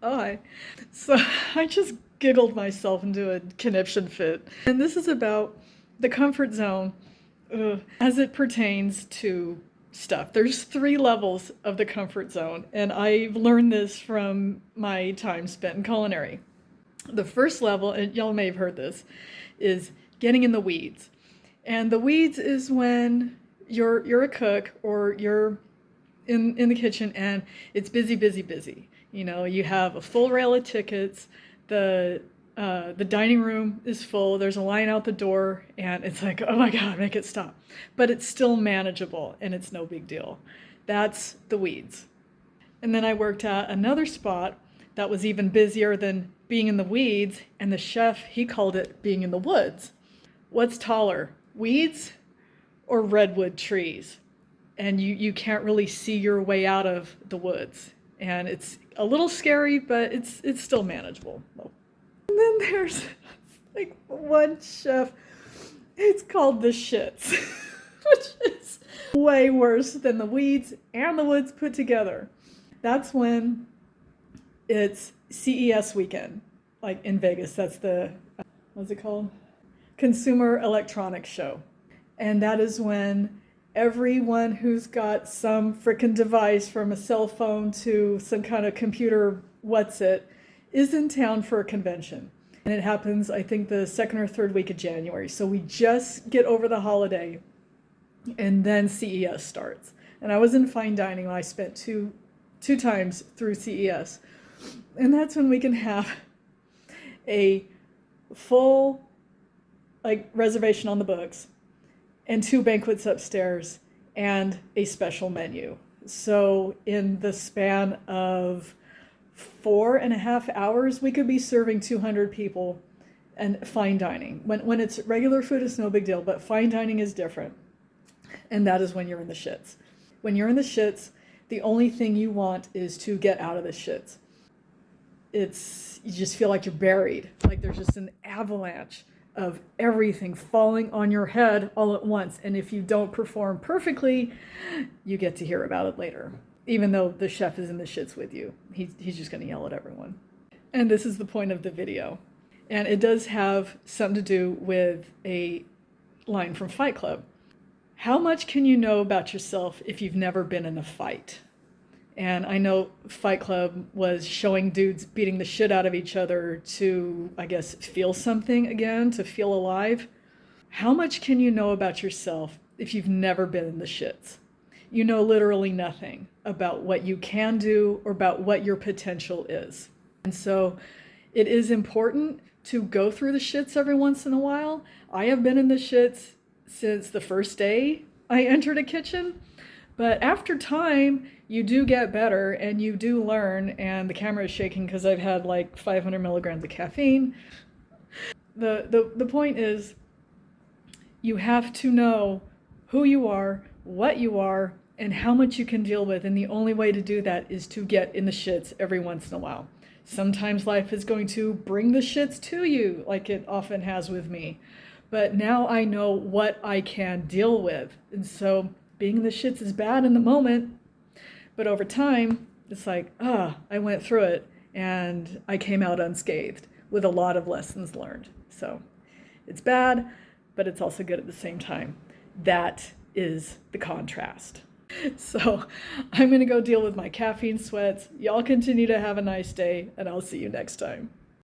eye. So I just giggled myself into a conniption fit. And this is about the comfort zone as it pertains to stuff. There's 3 levels of the comfort zone, and I've learned this from my time spent in culinary. The first level, and y'all may have heard this, is getting in the weeds. And the weeds is when you're a cook or you're in the kitchen and it's busy, busy, busy. You know, you have a full rail of tickets, the dining room is full, there's a line out the door, and it's like, oh my God, make it stop. But it's still manageable and it's no big deal. That's the weeds. And then I worked at another spot that was even busier than being in the weeds, and the chef, he called it being in the woods. What's taller, weeds or redwood trees? And you can't really see your way out of the woods. And it's a little scary, but it's still manageable. And then there's like one chef, it's called the shits, which is way worse than the weeds and the woods put together. That's when it's CES weekend, like in Vegas. That's the, what's it called? Consumer Electronics Show. And that is when everyone who's got some frickin' device, from a cell phone to some kind of computer is in town for a convention. And it happens, I think, the 2nd or 3rd week of January. So we just get over the holiday and then CES starts. And I was in fine dining when I spent two times through CES. And that's when we can have a full reservation on the books and 2 banquets upstairs and a special menu. So in the span of 4.5 hours, we could be serving 200 people, and fine dining. When it's regular food, it's no big deal, but fine dining is different. And that is when you're in the shits. When you're in the shits, the only thing you want is to get out of the shits. You just feel like you're buried, like there's just an avalanche of everything falling on your head all at once. And if you don't perform perfectly, you get to hear about it later. Even though the chef is in the shits with you, he's just gonna yell at everyone. And this is the point of the video. And it does have something to do with a line from Fight Club. How much can you know about yourself if you've never been in a fight? And I know Fight Club was showing dudes beating the shit out of each other to, I guess, feel something again, to feel alive. How much can you know about yourself if you've never been in the shits? You know literally nothing about what you can do or about what your potential is. And so it is important to go through the shits every once in a while. I have been in the shits since the first day I entered a kitchen. But after time, you do get better and you do learn, and the camera is shaking because I've had like 500 milligrams of caffeine. The point is, you have to know who you are, what you are, and how much you can deal with. And the only way to do that is to get in the shits every once in a while. Sometimes life is going to bring the shits to you, like it often has with me. But now I know what I can deal with. And so being in the shits is bad in the moment, but over time, it's like, I went through it and I came out unscathed with a lot of lessons learned. So it's bad, but it's also good at the same time. That is the contrast. So I'm gonna go deal with my caffeine sweats. Y'all continue to have a nice day, and I'll see you next time.